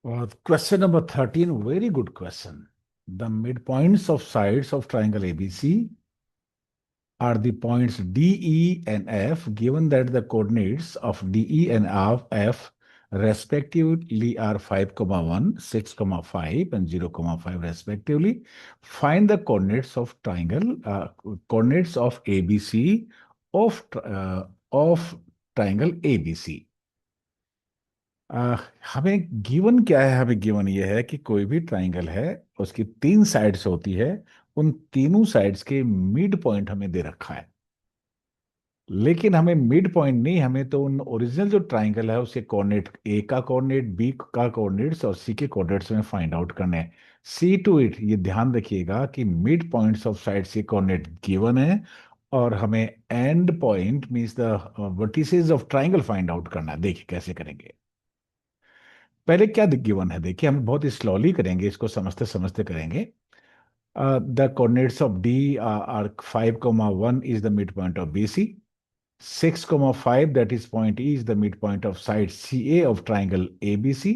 Question number 13, very good question. The midpoints of sides of triangle ABC are the points D, E, and F, given that the coordinates of D, E, and F respectively are 5, 1, 6, 5, and 0, 5 respectively. Find the coordinates of coordinates of ABC of triangle ABC. हमें given क्या है? हमें given ये है कि कोई भी triangle है, उसकी तीन साइड्स होती है, उन तीनों साइड्स के मिड पॉइंट हमें दे रखा है। लेकिन हमें मिड पॉइंट नहीं, हमें तो उन ओरिजिनल जो ट्राइंगल है उसके कोऑर्डिनेट, ए का कोऑर्डिनेट, बी का कोऑर्डिनेट्स और सी के कोऑर्डिनेट्स में फाइंड आउट करने हैं। सी टू इट, ये ध्यान रखिएगा कि मिड पॉइंट्स ऑफ साइड्स के कोऑर्डिनेट गिवन है और हमें and point means the vertices of triangle find out करना है। देखिए कैसे करेंगे। पहले क्या गिवन है, देखिए हम बहुत स्लोली करेंगे, इसको समझते समझते करेंगे। The coordinates of D R 5, 1 is the midpoint of BC. 6, 5, that is point E, is the midpoint of side CA of triangle ABC,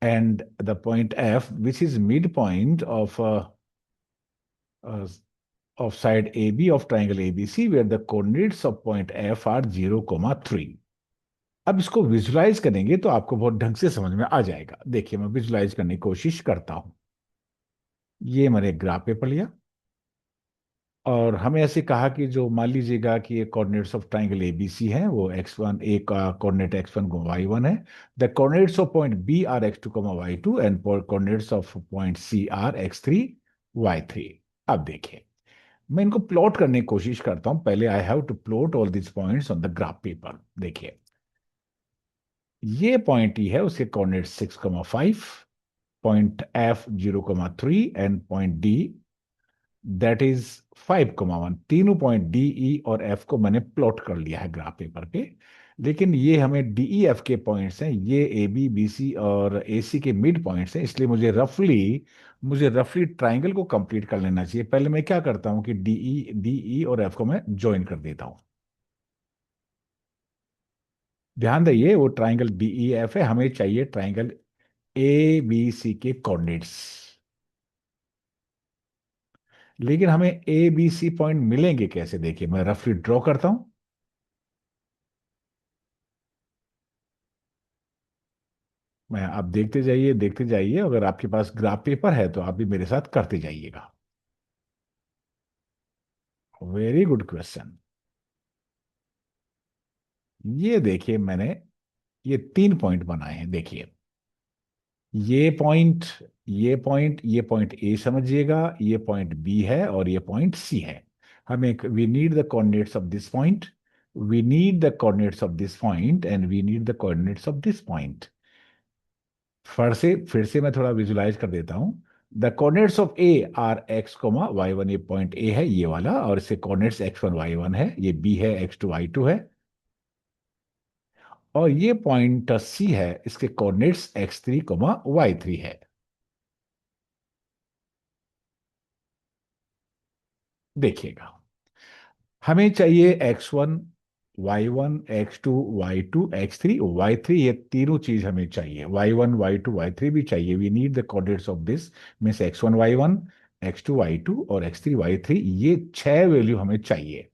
and the point F, which is midpoint uh, of side AB of triangle ABC, where the coordinates of point F are 0, 3. अब इसको visualise करेंगे तो आपको बहुत ढंग से समझ में आ जाएगा। देखिए मैं विजुलाइज करने की कोशिश करता हूं। ये मैंने एक ग्राफ पेपर लिया और हमें ऐसे कहा कि जो मान लीजिएगा कि ये कोऑर्डिनेट्स ऑफ ट्राइंगल एबीसी है, वो x1, ए का कोऑर्डिनेट x1 y1 है। The coordinates of point B are x2 y2 and coordinates of point C are x3 y3। अब देखिए मैं इनको प्लॉट करने की कोशिश करता हूं। पहले I have to plot all this points on the graph paper. देखिए ये पॉइंट ई है, उसके coordinate 6, 5, point F 0, 3 and point D that is 5, 1। तीनों पॉइंट डी, ई और एफ को मैंने प्लॉट कर लिया है ग्राफ पेपर पे। लेकिन ये हमें डी, ई, एफ के पॉइंट्स हैं, ये ए, बी, बी, सी और ए, सी के मिड पॉइंट्स हैं, इसलिए मुझे रफली ट्राइंगल को कंप्लीट कर लेना चाहिए। पहले मैं क्या करता हूं कि डी, ई और एफ को मैं ज्वाइन कर देता हूं। ध्यान दीजिए वो ट्राइंगल डी, ई, एफ है, हमें चाहिए ट्राइंगल ए, बी, सी के कोऑर्डिनेट्स। लेकिन हमें ए, बी, सी पॉइंट मिलेंगे कैसे? देखिए मैं रफली ड्रॉ करता हूं। मैं आप देखते जाइए, अगर आपके पास ग्राफ पेपर है तो आप भी मेरे साथ करते जाइएगा। Very good question. ये देखिए मैंने ये तीन पॉइंट बनाए हैं। देखिए ये पॉइंट, ये पॉइंट ए समझिएगा, ये पॉइंट बी है और ये पॉइंट सी है। हमें we need the coordinates of this point, we need the coordinates of this point and we need the coordinates of this point. फिर से मैं थोड़ा विजुलाइज कर देता हूं। The coordinates of A are x, y1, ये पॉइंट ए है ये वाला, और इसके कोऑर्डिनेट्स x1, y1 है, ये b है, x2, y2 है, और ये पॉइंट सी है, इसके कोऑर्डिनेट्स x3, y3 है। देखिएगा हमें चाहिए x1, y1, x2, y2, x3, y3, ये तीनों चीज हमें चाहिए। y1, y2, y3 भी चाहिए। We need the coordinates of this means x1, y1, x2, y2 और x3, y3, ये छह वैल्यू हमें चाहिए।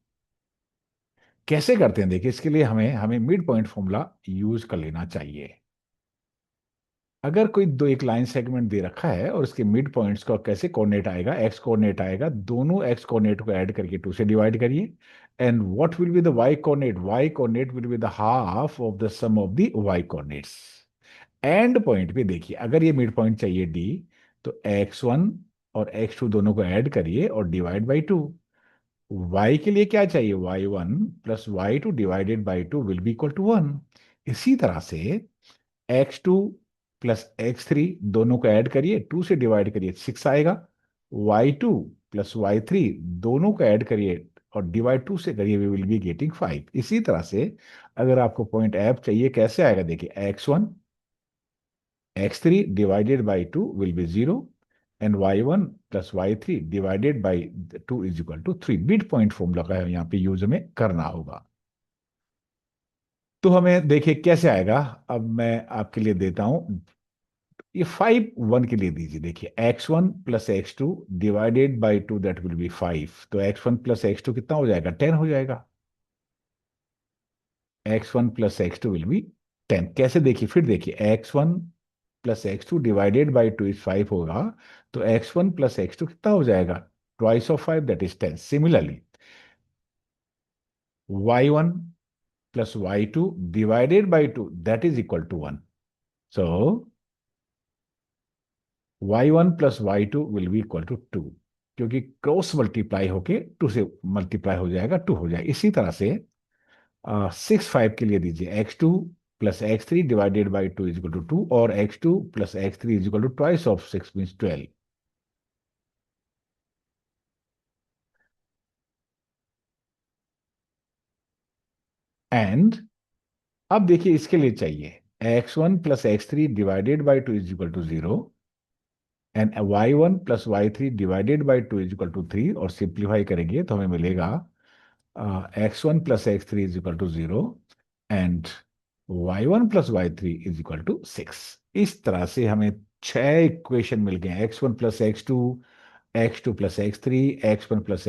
कैसे करते हैं देखिए, इसके लिए हमें हमें मिड पॉइंट फॉर्मूला यूज कर लेना चाहिए। अगर कोई दो एक लाइन सेगमेंट दे रखा है और उसके मिड पॉइंट्स का कैसे कोऑर्डिनेट आएगा, एक्स कोऑर्डिनेट आएगा, दोनों एक्स कोऑर्डिनेट को ऐड करके 2 से डिवाइड करिए। And what will be the Y coordinate will be the half of the sum of the Y coordinates. And point पे देखिए, अगर ये मिड पॉइंट चाहिए डी, तो x1 और x2 दोनों को ऐड करिए और डिवाइड बाई 2। y के लिए क्या चाहिए? y1 plus y2 divided by 2 will be equal to 1। इसी तरह से x2 प्लस x3 दोनों को ऐड करिए, 2 से डिवाइड करिए, 6 आएगा। y2 प्लस y3 दोनों को ऐड करिए और डिवाइड 2 से करिए, वी विल बी गेटिंग 5। इसी तरह से अगर आपको पॉइंट f चाहिए, कैसे आएगा? देखिए x1, x3 divided by 2 will be 0 and y1 plus y3 divided by 2 is equal to 3। Mid point formula का यहाँ पे यूज हमें करना होगा। तो हमें देखिए कैसे आएगा। अब मैं आपके लिए देता हूं ये 5 1 के लिए दीजिए। देखिए x1 + x2 divided by 2 that will be 5, तो x1 + x2 कितना हो जाएगा, 10 हो जाएगा। x1 + x2 will be 10। कैसे, देखिए फिर देखिए x1 + x2 divided by 2 is 5 होगा, तो x1 + x2 कितना हो जाएगा, twice of 5 that is 10। Similarly y1 + y2 divided by 2 that is equal to 1। So y1 + y2 will be equal to 2, क्योंकि क्रॉस मल्टीप्लाई होके 2 से मल्टीप्लाई हो जाएगा, 2 हो जाएगा। इसी तरह से 6 5 के लिए दीजिए x2 + x3 divided by 2 is equal to 2, और x2 + x3 is equal to twice of 6 means 12। And अब देखिए इसके लिए चाहिए x1 + x3 divided by 2 is equal to 0, and y1 + y3 divided by 2 is equal to 3, और simplify करेंगे तो हमें मिलेगा x1 + x3 is equal to 0 and y1 + y3 is equal to 6। इस तरह से हमें 6 इक्वेशन मिल गए, x1 + x2, x2 + x3, x1 +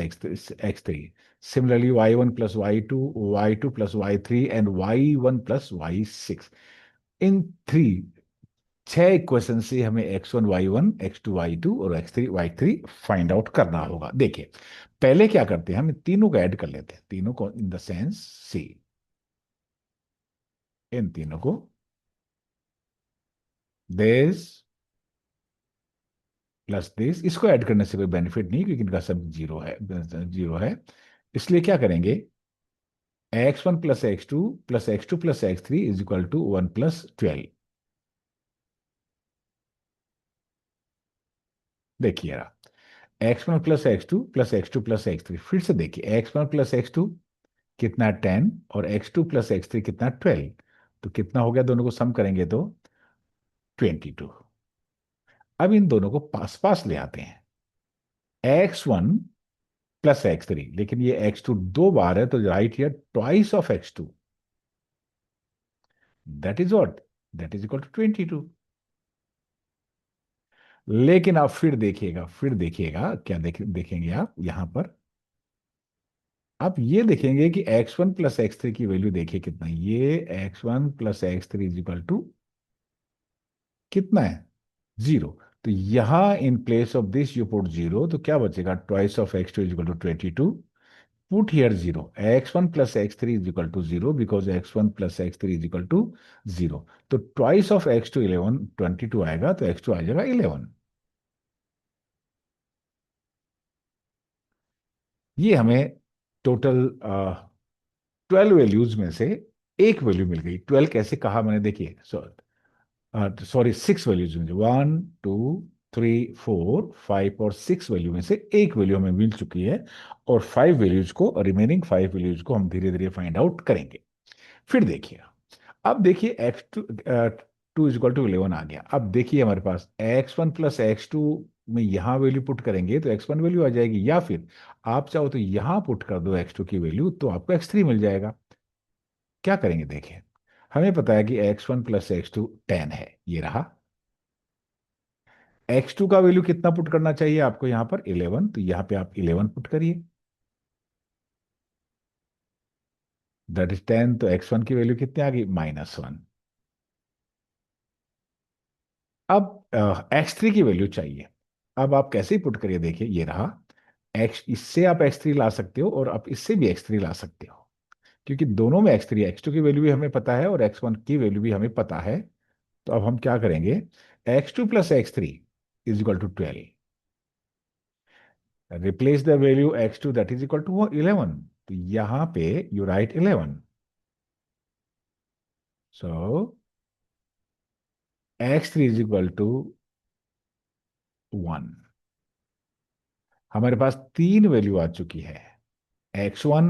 x3। Similarly y1 + y2, y2 + y3 and y1 + y6। In 6 equation से हमें x1 y1, x2 y2 और x3 y3 find out करना होगा। देखिए पहले क्या करते हैं, हम इन तीनों को ऐड कर लेते हैं, तीनों को इन द सेंस सी, इन तीनों को दिस प्लस दिस, इसको ऐड करने से कोई बेनिफिट नहीं क्योंकि इनका सब जीरो है, जीरो है। इसलिए क्या करेंगे, x1 + x2 + x2 + x3 is equal to 1 + 12। देखिए x1 + x2 + x2 + x3, फिर से देखिए x1 + x2 कितना 10 और x2 + x3 कितना 12, तो कितना हो गया, दोनों को सम करेंगे तो 22। अब इन दोनों को पास पास ले आते हैं, x1 + x3, लेकिन ये x2 2 बार है तो right here twice of x2, that is what, that is equal to 22। लेकिन आप फिर देखिएगा क्या देखेंगे आप यहां पर, आप ये देखेंगे कि x1 + x3 की वैल्यू देखिए कितना है, ये x1 + x3 is equal to कितना है, 0। तो यहां in place of this you put 0, तो क्या बचेगा, twice of x2 is equal to 22, put here 0, x1 + x3 is equal to 0 because x1 + x3 is equal to 0। तो ट्वाइस ऑफ x2 11, 22 आएगा, तो x2 आ जाएगा 11। ये हमें टोटल 12 वैल्यूज में से एक वैल्यू मिल गई। 12 कैसे कहा मैंने, देखिए सॉरी 6 वैल्यूज में, 1 2 3 4 5 और 6 वैल्यू में से एक वैल्यू हमें मिल चुकी है, और 5 वैल्यूज को, रिमेनिंग 5 वैल्यूज को हम धीरे धीरे फाइंड आउट करेंगे। फिर देखिए, अब देखिए x2 इज इक्वल टू 11 आ गया। अब देखिए हमारे पास x1 + x2 में यहां वैल्यू पुट करेंगे तो x1 वैल्यू आ जाएगी, या फिर आप चाहो तो यहां पुट कर दो x2 की वैल्यू, तो आपको x3 मिल जाएगा। क्या करेंगे, देखिए हमें पता है कि x1 + x2 10 है, ये रहा। x2 का वैल्यू कितना पुट करना चाहिए आपको यहां पर, 11, तो यहां पे आप 11 पुट करिए, दैट इज 10। तो x1 की वैल्यू कितनी आ गई, -1। अब x3 की वैल्यू चाहिए। अब आप कैसे ही पुट करिए, देखिए ये रहा x, इससे आप x3 ला सकते हो और आप इससे भी x3 ला सकते हो, क्योंकि दोनों में x3, x2 की वैल्यू भी हमें पता है और x1 की वैल्यू भी हमें पता है। तो अब हम क्या करेंगे, x2 + x3 is equal to 12, replace the value x2 that is equal to 11, तो यहां पे you write 11। So x3 is equal to 1। हमारे पास तीन वैल्यू आ चुकी है, x1,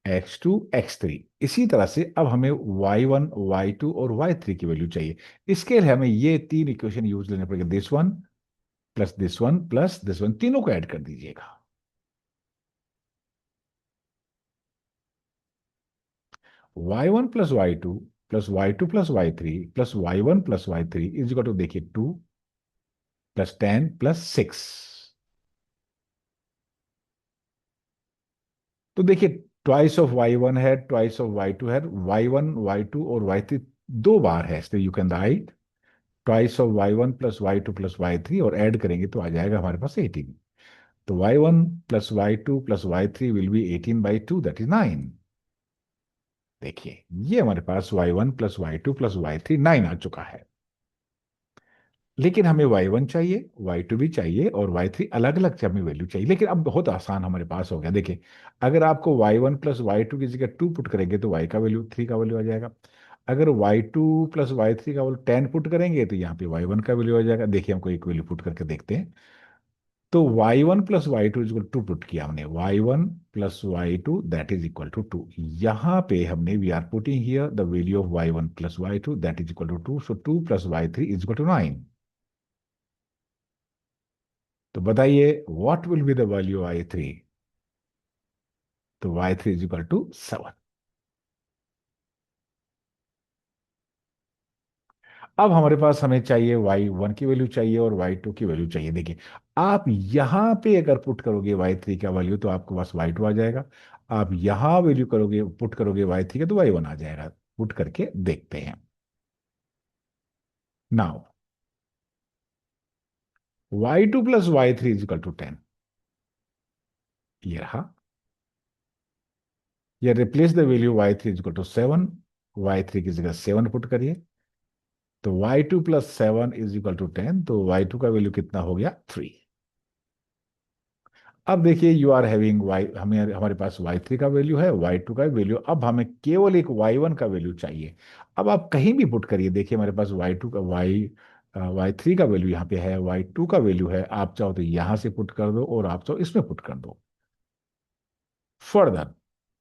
x2, x3। इसी तरह से अब हमें y1, y2 और y3 की वैल्यू चाहिए। इसके लिए हमें ये तीन इक्वेशन यूज लेने पड़ेंगे, this one plus this one plus this one, तीनों को ऐड कर दीजिएगा। y1 + y2 plus y2 plus y3 is equal to, देखिए 2 + 10 + 6। तो देखिए ट्वाइस ऑफ y1 है, ट्वाइस ऑफ y2 है, y1 y2 और y3 दो बार है, इसलिए you can write twice of y1 + y2 + y3 और ऐड करेंगे तो आ जाएगा हमारे पास 18। तो y1 + y2 + y3 will be 18/2, that is 9। देखिए ये हमारे पास y1 + y2 + y3 9 आ चुका है। लेकिन हमें y1 चाहिए, y2 भी चाहिए और y3 अलग अलग हमें वैल्यू चाहिए। लेकिन अब बहुत आसान हमारे पास हो गया। देखिए अगर आपको y1 + y2 की जगह 2 पुट करेंगे तो y का वैल्यू 3 का वैल्यू आ जाएगा। अगर y2 + y3 का वैल्यू 10 पुट करेंगे तो यहाँ पे y1 का वैल्यू आ जाएगा। देखिए हमको एक वैल्यू पुट करके देखते हैं। तो y1 + y2 = 2 पुट किया हमने, y1 + y2 that is equal to 2। यहाँ पे हमने we are putting here the value of y1 + y2 that is equal to 2, so 2 + y3 is equal to 9। तो बताइए what will be the value y3? तो y3 is equal to 7। अब हमारे पास हमें चाहिए y1 की वैल्यू चाहिए और y2 की वैल्यू चाहिए। देखिए आप यहां पे अगर पुट करोगे y3 का वैल्यू तो आपके पास y2 आ जाएगा। आप यहां वैल्यू करोगे, पुट करोगे y3 का तो y1 आ जाएगा। पुट करके देखते हैं। Now y2 + y3 is equal to 10। ये रहा। ये replace the value y3 is equal to 7। y3 की जगह 7 पुट करिए। तो y2 + 7 इज इक्वल टू 10। तो y2 का वैल्यू कितना हो गया? 3। अब देखिए यू आर हैविंग वाई, हमें हमारे पास y3 का वैल्यू है, y2 का वैल्यू। अब हमें केवल एक y1 का वैल्यू चाहिए। अब आप कहीं भी पुट करिए। देखिए हमारे पास y2 का y3 का वैल्यू यहाँ पे है, y2 का वैल्यू है। आप चाहो तो यहां से पुट कर दो और आप चाहो इसमें पुट कर दो। Further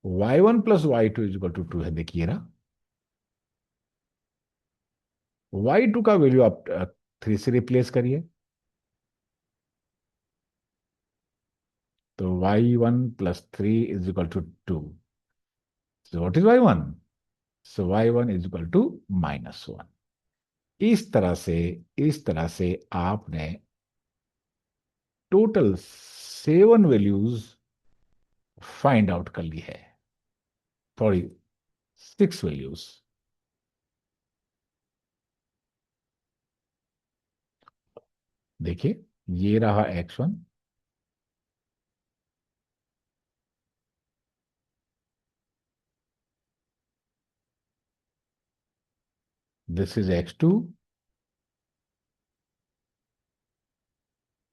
y1 + y2 is equal to 2 है, देखिए ना। y2 का वैल्यू आप 3 से रिप्लेस करिए। तो y1 + 3 is equal to 2। So what is y1? So y1 is equal to -1। इस तरह से इस तरह से आपने टोटल 7 वैल्यूज फाइंड आउट कर ली है। Sorry, 6 values. देखिए ये रहा x1, this is x2,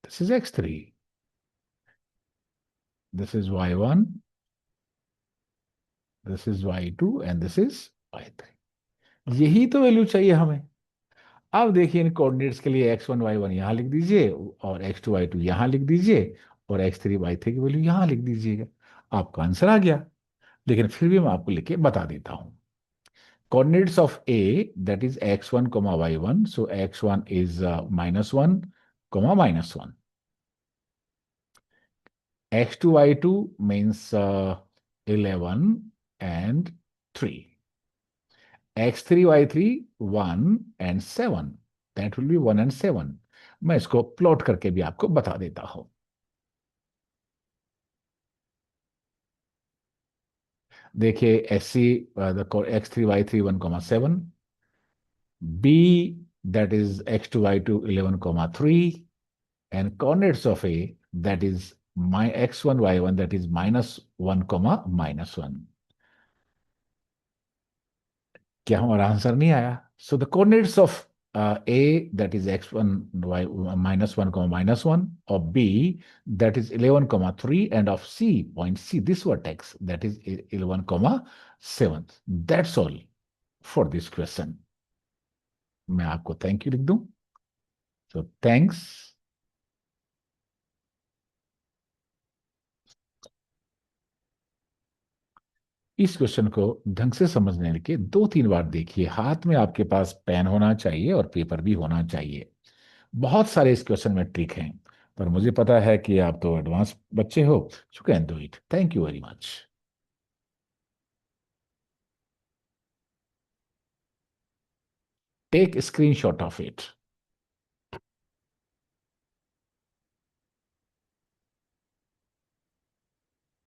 this is x3, this is y1, this is y2 and this is y3। यही तो वैल्यू चाहिए हमें। अब देखिए इन कोऑर्डिनेट्स के लिए x1 y1 यहां लिख दीजिए और x2 y2 यहां लिख दीजिए और x3 y3 की वैल्यू यहां लिख दीजिएगा। आपका आंसर आ गया। लेकिन फिर भी मैं आपको लिख के बता देता हूं। Coordinates of A, that is x1 comma y1. So x1 is -1 comma -1. x2 y2 means 11 and 3. x3 y3 1 and 7. That will be 1 and 7. मैं इसको प्लॉट करके भी आपको बता देता हूं। देखिए S C x3 y3 1 7, B that is x2 y2 11 3, and coordinates of A that is my x1 y1 that is -1 -1। क्या हमारा आंसर नहीं आया? So the coordinates of A that is x1 y -1 -1 of B that is 11 3 and of C point C this vertex that is 11 7। that's all for this question। मैं आपको thank you लिख दूं। So thanks. इस question को ढंग से समझने के 2 3 बार देखिए। हाथ में आपके पास पेन होना चाहिए और पेपर भी होना चाहिए। बहुत सारे इस क्वेश्चन में ट्रिक हैं, पर मुझे पता है कि आप तो एडवांस बच्चे हो। You can do it. Thank you very much. Take screenshot of it.